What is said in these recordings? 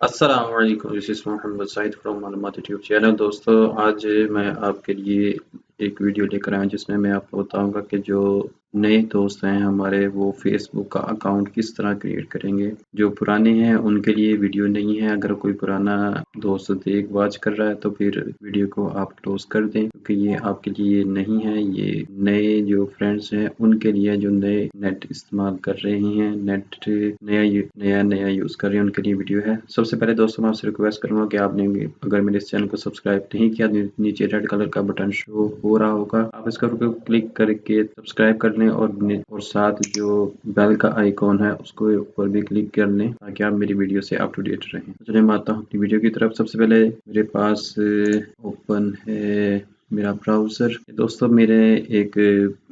अस्सलाम वालेकुम, this is Mohammad Saeed from मालोमाती ट्यूब चैनल। दोस्तों, आज मैं आपके लिए एक वीडियो लेकर आया हूं जिसमें मैं आपको बताऊंगा कि जो नए दोस्त हैं हमारे वो फेसबुक का अकाउंट किस तरह क्रिएट करेंगे। जो पुराने हैं उनके लिए वीडियो नहीं है। अगर कोई पुराना दोस्त देख वॉच कर रहा है तो फिर वीडियो को आप क्लोज कर दें, क्योंकि ये आपके लिए नहीं है। ये नए जो फ्रेंड्स हैं उनके लिए, जो नए नेट इस्तेमाल कर रहे हैं, नेट नया यूज़ कर रहे हैं, उनके लिए वीडियो है। सबसे पहले दोस्तों मैं आपसे रिक्वेस्ट करूंगा कि आपने अगर मेरे इस चैनल को सब्सक्राइब नहीं किया, नीचे रेड कलर का बटन शो हो रहा होगा, आप इसका क्लिक करके सब्सक्राइब कर लें और साथ जो बेल का आइकॉन है उसको ऊपर भी क्लिक कर लें ताकि आप मेरी वीडियो से अप टू डेट रहें। तो चलिए मैं आता हूँ अपनी वीडियो की तरफ। सबसे पहले मेरे पास ओपन है मेरा ब्राउज़र। दोस्तों, मेरे एक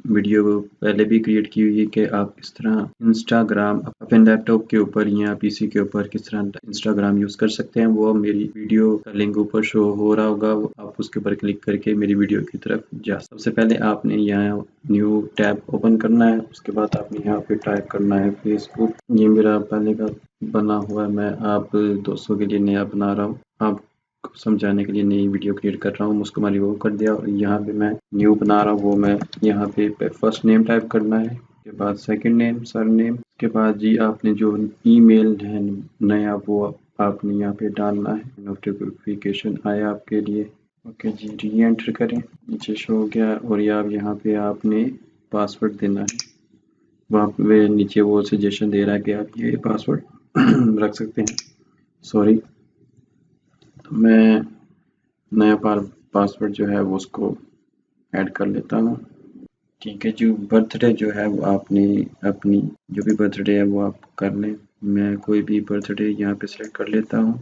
वीडियो पहले भी क्रिएट की हुई है कि आप किस तरह इंस्टाग्राम अपने लैपटॉप के ऊपर या पीसी के ऊपर किस तरह इंस्टाग्राम यूज़ कर सकते हैं। वो मेरी वीडियो का लिंक ऊपर शो हो रहा होगा, आप उसके ऊपर क्लिक करके मेरी वीडियो की तरफ जा। सबसे पहले आपने यहाँ न्यू टैब ओपन करना है। उसके बाद आपने यहाँ पे टाइप करना है फेसबुक। ये मेरा पहले का बना हुआ है, मैं आप दोस्तों के लिए नया बना रहा हूँ, आप समझाने के लिए नई वीडियो क्रिएट कर रहा हूँ। उसको मैं रिमूव कर दिया और यहाँ पे मैं न्यू बना रहा हूँ। वो मैं यहाँ पे फर्स्ट नेम टाइप करना है, उसके बाद सेकंड नेम, सरनेम, उसके बाद जी आपने जो ईमेल है नया वो आपने यहाँ पे डालना है। नोटिफिकेशन आया आपके लिए, ओके जी, री एंटर करें, नीचे शो हो गया। और यहाँ पे आपने पासवर्ड देना है। वहाँ पे नीचे वो सजेशन दे रहा है कि आप ये पासवर्ड रख सकते हैं। सॉरी, तो मैं नया पासवर्ड जो है वो उसको ऐड कर लेता हूँ। ठीक है, जो बर्थडे जो है वो आपने अपनी जो भी बर्थडे है वो आप कर लें। मैं कोई भी बर्थडे यहाँ पे सेलेक्ट कर लेता हूँ,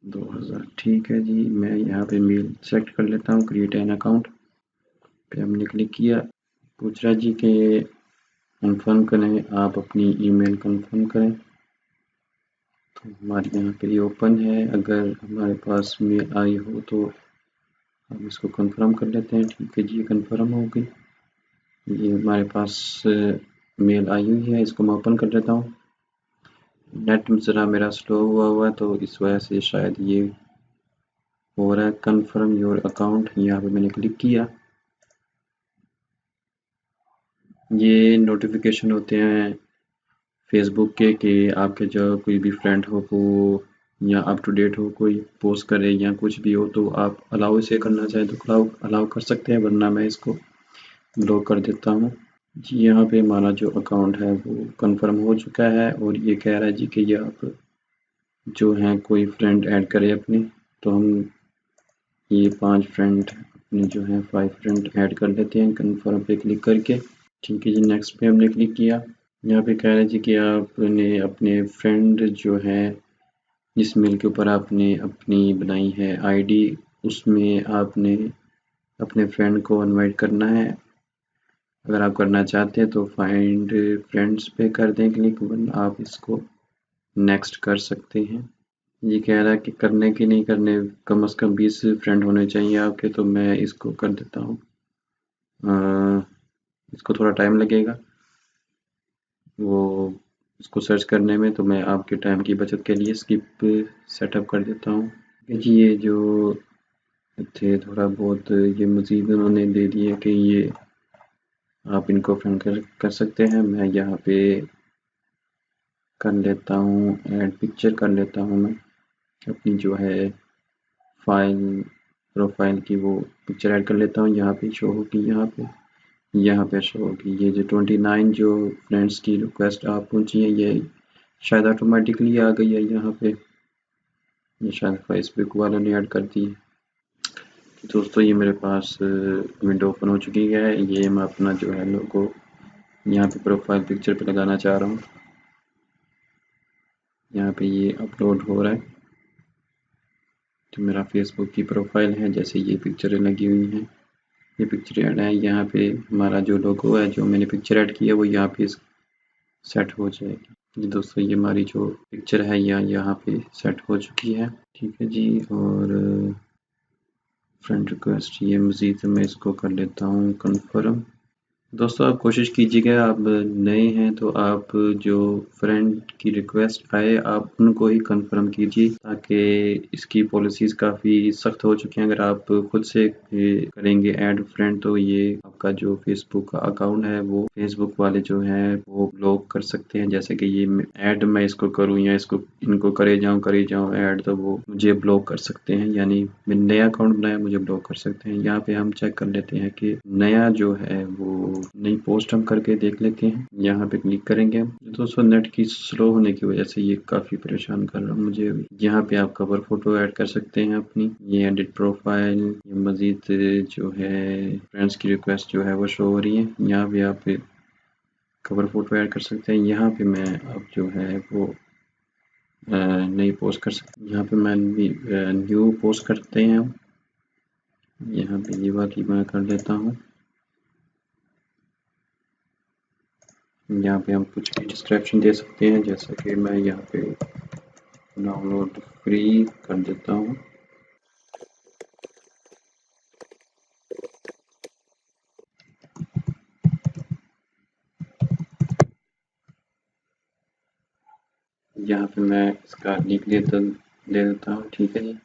2000। ठीक है जी, मैं यहाँ पे मेल सेलेक्ट कर लेता हूँ, क्रिएट एन अकाउंट पे हमने क्लिक किया। पूछ रहा जी कि कंफर्म करें, आप अपनी ईमेल कंफर्म करें। तो हमारे यहाँ पे ये ओपन है। अगर हमारे पास मेल आई हो तो हम इसको कंफर्म कर लेते हैं। ठीक है जी, कंफर्म हो गई। ये हमारे पास मेल आई हुई है, इसको मैं ओपन कर लेता हूँ। नेट ज़रा मेरा स्लो हुआ है तो इस वजह से शायद ये हो रहा है। कंफर्म योर अकाउंट, यहाँ पे मैंने क्लिक किया। ये नोटिफिकेशन होते हैं फेसबुक के कि आपके जो कोई भी फ्रेंड हो वो या अप टू डेट हो, कोई पोस्ट करे या कुछ भी हो तो आप अलाउ इसे करना चाहें तो अलाउ कर सकते हैं, वरना मैं इसको ब्लॉक कर देता हूँ जी। यहाँ पे हमारा जो अकाउंट है वो कंफर्म हो चुका है और ये कह रहा है जी कि ये आप जो हैं कोई फ्रेंड ऐड करें अपने। तो हम ये 5 फ्रेंड अपने जो हैं 5 फ्रेंड ऐड कर लेते हैं कंफर्म पे क्लिक करके। ठीक है जी, नेक्स्ट पे हमने क्लिक किया। यहाँ पे कह रहा है जी कि आपने अपने फ्रेंड जो है जिस मेल के ऊपर आपने अपनी बनाई है आईडी, उसमें आपने अपने फ्रेंड को इनवाइट करना है। अगर आप करना चाहते हैं तो फाइंड फ्रेंड्स पे कर दें क्लिक, वरना आप इसको नेक्स्ट कर सकते हैं। ये कह रहा है कि करने की नहीं करने, कम से कम 20 फ्रेंड होने चाहिए आपके, तो मैं इसको कर देता हूँ। इसको थोड़ा टाइम लगेगा वो इसको सर्च करने में, तो मैं आपके टाइम की बचत के लिए स्किप सेटअप कर देता हूँ। जी, ये जो थे थोड़ा बहुत ये मज़ीद उन्होंने दे दिए कि ये आप इनको फ्रेंड कर सकते हैं। मैं यहाँ पे कर लेता हूँ ऐड पिक्चर, कर लेता हूँ मैं अपनी जो है फाइल प्रोफाइल की वो पिक्चर ऐड कर लेता हूँ। यहाँ पे शो होगी, यहाँ पे शो होगी। ये जो 29 जो फ्रेंड्स की रिक्वेस्ट आप पहुँची है, ये शायद ऑटोमेटिकली आ गई है यहाँ पे, ये शायद फेसबुक वालों ने ऐड कर दी है। दोस्तों, ये मेरे पास विंडो ओपन हो चुकी है। ये मैं अपना जो है लोगो यहाँ पे प्रोफाइल पिक्चर पे लगाना चाह रहा हूँ। यहाँ पे ये अपलोड हो रहा है, तो मेरा फेसबुक की प्रोफाइल है, जैसे ये पिक्चरें लगी हुई हैं, ये पिक्चर ऐड है। यहाँ पे हमारा जो लोगो है, जो मैंने पिक्चर ऐड की है, वो यहाँ पे सेट हो जाएगी। जी दोस्तों, ये हमारी जो पिक्चर है यहाँ पे सेट हो चुकी है। ठीक है जी, और फ्रेंड रिक्वेस्ट ये मज़ीद मैं इसको कर लेता हूँ कंफर्म। दोस्तों आप कोशिश कीजिएगा, आप नए हैं तो आप जो फ्रेंड की रिक्वेस्ट आए आप उनको ही कंफर्म कीजिए, ताकि इसकी पॉलिसीज़ काफ़ी सख्त हो चुकी हैं। अगर आप खुद से करेंगे ऐड फ्रेंड तो ये आपका जो फेसबुक का अकाउंट है वो फेसबुक वाले जो हैं वो ब्लॉक कर सकते हैं। जैसे कि ये ऐड मैं इसको करूँ या इसको इनको करे जाऊँ ऐड, तो वो मुझे ब्लॉक कर सकते हैं, यानी मैंने नया अकाउंट बनाया मुझे ब्लॉक कर सकते हैं। यहाँ पे हम चेक कर लेते हैं कि नया जो है वो नई पोस्ट हम करके देख लेते हैं। यहाँ पे क्लिक करेंगे हम। दोस्तों नेट की स्लो होने की वजह से ये काफ़ी परेशान कर रहा है मुझे। यहाँ पे आप कवर फोटो ऐड कर सकते हैं अपनी, ये एडिट प्रोफाइल, ये मज़ीद जो है फ्रेंड्स की रिक्वेस्ट जो है वो शो हो रही है। यहाँ पे आप कवर फोटो ऐड कर सकते हैं। यहाँ पे मैं अब जो है वो नई पोस्ट कर सकते, यहाँ पे मैं न्यू पोस्ट करते हैं हम। यहाँ पे ये वाली मैं कर लेता हूँ। यहाँ पे हम कुछ भी डिस्क्रिप्शन दे सकते हैं, जैसा कि मैं यहाँ पे डाउनलोड फ्री कर देता हूँ। यहाँ पे मैं इसका लिंक दे देता हूँ। ठीक है जी,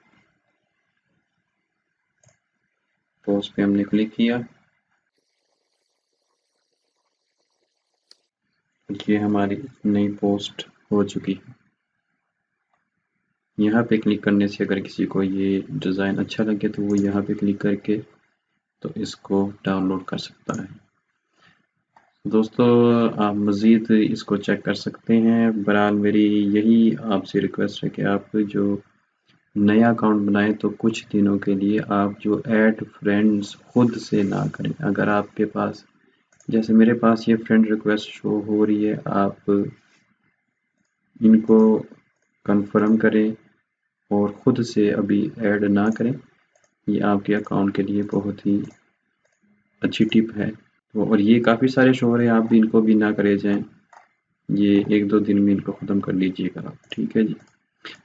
पोस्ट पे हमने क्लिक किया, ये हमारी नई पोस्ट हो चुकी है। यहाँ पे क्लिक करने से अगर किसी को ये डिज़ाइन अच्छा लगे तो वो यहाँ पे क्लिक करके तो इसको डाउनलोड कर सकता है। दोस्तों आप मज़ीद इसको चेक कर सकते हैं। बहरहाल मेरी यही आपसे रिक्वेस्ट है कि आप जो नया अकाउंट बनाएं तो कुछ दिनों के लिए आप जो ऐड फ्रेंड्स खुद से ना करें। अगर आपके पास, जैसे मेरे पास ये फ्रेंड रिक्वेस्ट शो हो रही है, आप इनको कंफर्म करें और ख़ुद से अभी ऐड ना करें। ये आपके अकाउंट के लिए बहुत ही अच्छी टिप है। तो और ये काफ़ी सारे शो हो रहे हैं, आप भी इनको भी ना करे जाएं। ये 1-2 दिन में इनको ख़त्म कर लीजिएगा आप। ठीक है जी।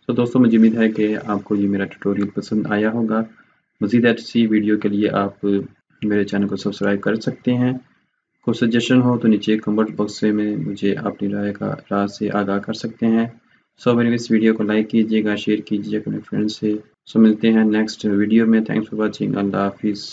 तो दोस्तों मुझे उम्मीद है कि आपको ये मेरा ट्यूटोरियल पसंद आया होगा। मज़ीद ऐसी वीडियो के लिए आप मेरे चैनल को सब्सक्राइब कर सकते हैं। कोई सजेशन हो तो नीचे कमेंट बॉक्स में मुझे अपनी राय से आगाह कर सकते हैं। सो मेरे इस वीडियो को लाइक कीजिएगा, शेयर कीजिएगा अपने फ्रेंड्स से। सो मिलते हैं नेक्स्ट वीडियो में। Thanks for watching. अल्लाह हाफिज़।